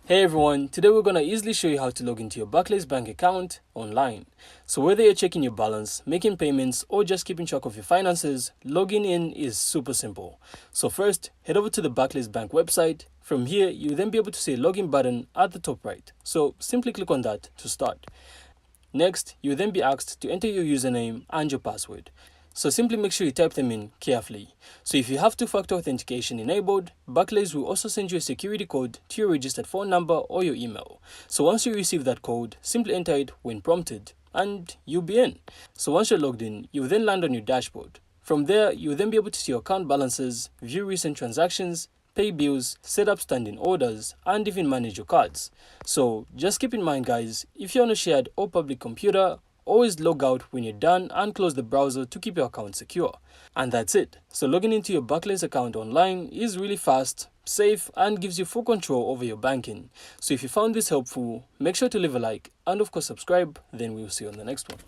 Hey everyone, today we're going to easily show you how to log into your Barclays bank account online. So whether you're checking your balance, making payments, or just keeping track of your finances, logging in is super simple. So first, head over to the Barclays bank website. From here, you'll then be able to see a login button at the top right. So simply click on that to start. Next, you'll then be asked to enter your username and your password. So simply make sure you type them in carefully. So if you have two-factor authentication enabled, Barclays will also send you a security code to your registered phone number or your email. So once you receive that code, simply enter it when prompted and you'll be in. So once you're logged in, you'll then land on your dashboard. From there, you'll then be able to see your account balances, view recent transactions, pay bills, set up standing orders, and even manage your cards. So just keep in mind guys, if you're on a shared or public computer, always log out when you're done and close the browser to keep your account secure. And that's it. So logging into your Barclays account online is really fast, safe, and gives you full control over your banking. So if you found this helpful, make sure to leave a like and of course subscribe, then we'll see you on the next one.